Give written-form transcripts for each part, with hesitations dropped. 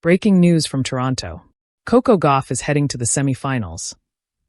Breaking news from Toronto. Coco Gauff is heading to the semifinals,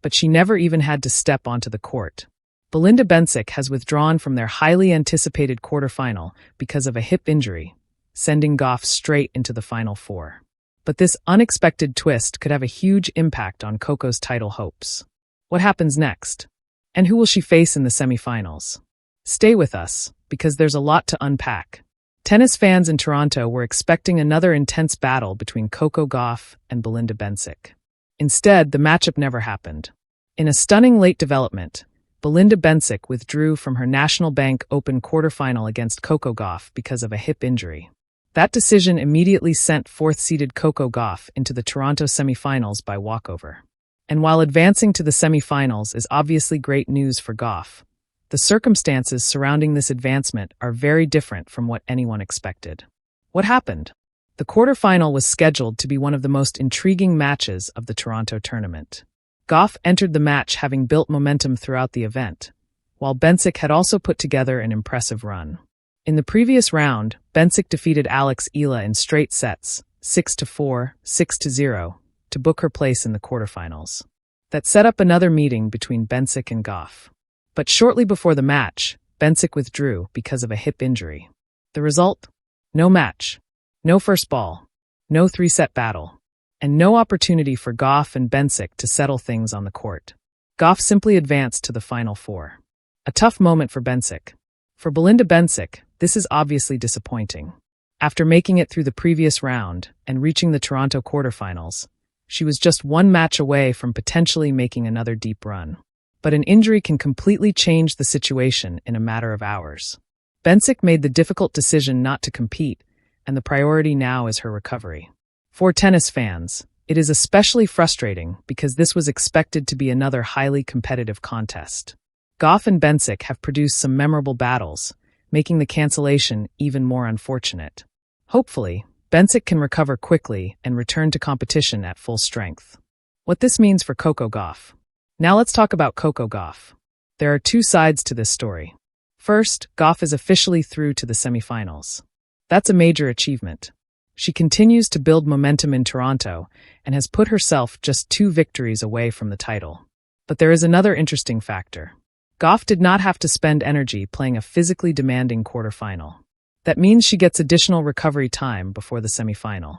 but she never even had to step onto the court. Belinda Bencic has withdrawn from their highly anticipated quarterfinal because of a hip injury, sending Gauff straight into the Final Four. But this unexpected twist could have a huge impact on Coco's title hopes. What happens next? And who will she face in the semifinals? Stay with us, because there's a lot to unpack. Tennis fans in Toronto were expecting another intense battle between Coco Gauff and Belinda Bencic. Instead, the matchup never happened. In a stunning late development, Belinda Bencic withdrew from her National Bank Open quarterfinal against Coco Gauff because of a hip injury. That decision immediately sent fourth-seeded Coco Gauff into the Toronto semifinals by walkover. And while advancing to the semifinals is obviously great news for Gauff, the circumstances surrounding this advancement are very different from what anyone expected. What happened? The quarterfinal was scheduled to be one of the most intriguing matches of the Toronto tournament. Gauff entered the match having built momentum throughout the event, while Bencic had also put together an impressive run. In the previous round, Bencic defeated Alex Ila in straight sets, 6-4, 6-0, to book her place in the quarterfinals. That set up another meeting between Bencic and Gauff. But shortly before the match, Bencic withdrew because of a hip injury. The result? No match, no first ball, no three-set battle, and no opportunity for Gauff and Bencic to settle things on the court. Gauff simply advanced to the Final Four. A tough moment for Bencic. For Belinda Bencic, this is obviously disappointing. After making it through the previous round and reaching the Toronto quarterfinals, she was just one match away from potentially making another deep run. But an injury can completely change the situation in a matter of hours. Bencic made the difficult decision not to compete, and the priority now is her recovery. For tennis fans, it is especially frustrating because this was expected to be another highly competitive contest. Gauff and Bencic have produced some memorable battles, making the cancellation even more unfortunate. Hopefully, Bencic can recover quickly and return to competition at full strength. What this means for Coco Gauff. Now let's talk about Coco Gauff. There are two sides to this story. First, Gauff is officially through to the semifinals. That's a major achievement. She continues to build momentum in Toronto and has put herself just 2 victories away from the title. But there is another interesting factor. Gauff did not have to spend energy playing a physically demanding quarterfinal. That means she gets additional recovery time before the semifinal.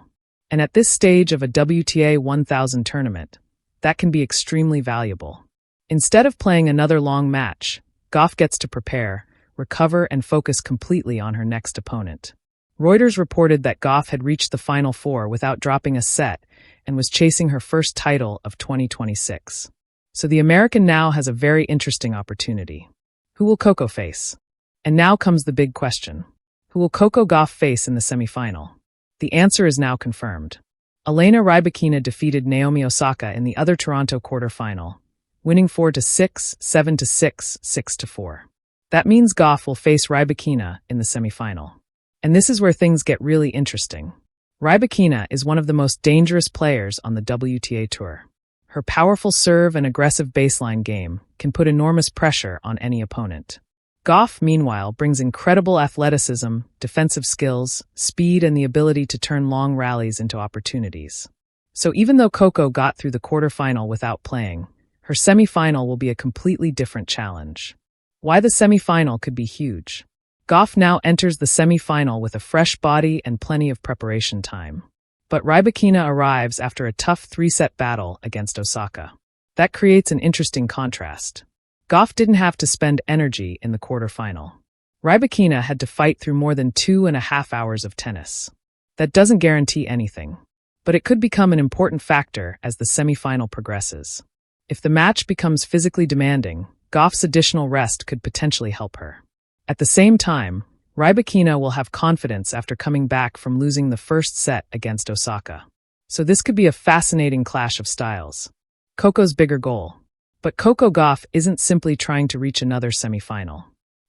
And at this stage of a WTA 1000 tournament, that can be extremely valuable. Instead of playing another long match, Gauff gets to prepare, recover, and focus completely on her next opponent. Reuters reported that Gauff had reached the Final Four without dropping a set and was chasing her first title of 2026. So the American now has a very interesting opportunity. Who will Coco face? And now comes the big question. Who will Coco Gauff face in the semifinal? The answer is now confirmed. Elena Rybakina defeated Naomi Osaka in the other Toronto quarterfinal, winning 4-6, 7-6, 6-4. That means Gauff will face Rybakina in the semifinal. And this is where things get really interesting. Rybakina is one of the most dangerous players on the WTA Tour. Her powerful serve and aggressive baseline game can put enormous pressure on any opponent. Gauff, meanwhile, brings incredible athleticism, defensive skills, speed, and the ability to turn long rallies into opportunities. So even though Coco got through the quarterfinal without playing, her semifinal will be a completely different challenge. Why the semifinal could be huge. Gauff now enters the semifinal with a fresh body and plenty of preparation time. But Rybakina arrives after a tough 3-set battle against Osaka. That creates an interesting contrast. Gauff didn't have to spend energy in the quarterfinal. Rybakina had to fight through more than 2.5 hours of tennis. That doesn't guarantee anything, but it could become an important factor as the semifinal progresses. If the match becomes physically demanding, Gauff's additional rest could potentially help her. At the same time, Rybakina will have confidence after coming back from losing the first set against Osaka. So this could be a fascinating clash of styles. Coco's bigger goal. But Coco Gauff isn't simply trying to reach another semifinal.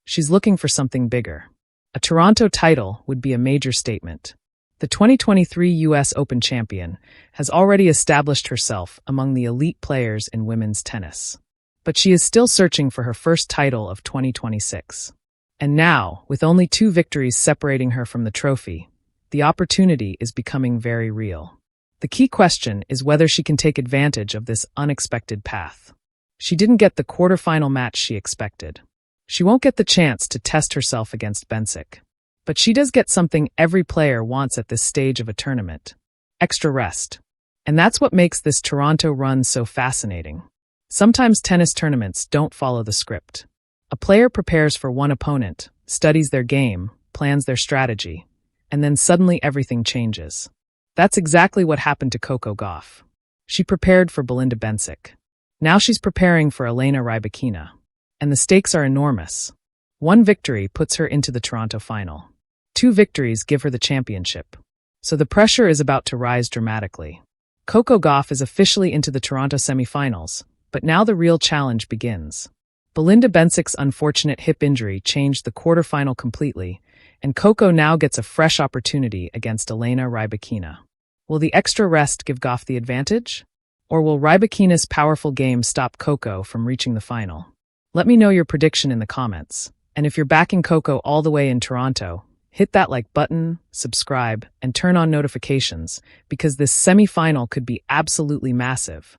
She's looking for something bigger. A Toronto title would be a major statement. The 2023 U.S. Open champion has already established herself among the elite players in women's tennis. But she is still searching for her first title of 2026. And now, with only 2 victories separating her from the trophy, The opportunity is becoming very real. The key question is whether she can take advantage of this unexpected path. She didn't get the quarterfinal match she expected. She won't get the chance to test herself against Bencic. But she does get something every player wants at this stage of a tournament: extra rest. And that's what makes this Toronto run so fascinating. Sometimes tennis tournaments don't follow the script. A player prepares for one opponent, studies their game, plans their strategy, and then suddenly everything changes. That's exactly what happened to Coco Gauff. She prepared for Belinda Bencic. Now she's preparing for Elena Rybakina. And the stakes are enormous. One victory puts her into the Toronto final. 2 victories give her the championship. So the pressure is about to rise dramatically. Coco Gauff is officially into the Toronto semifinals, but now the real challenge begins. Belinda Bencic's unfortunate hip injury changed the quarterfinal completely, and Coco now gets a fresh opportunity against Elena Rybakina. Will the extra rest give Gauff the advantage? Or will Rybakina's powerful game stop Coco from reaching the final? Let me know your prediction in the comments. And if you're backing Coco all the way in Toronto, hit that like button, subscribe, and turn on notifications, because this semi-final could be absolutely massive.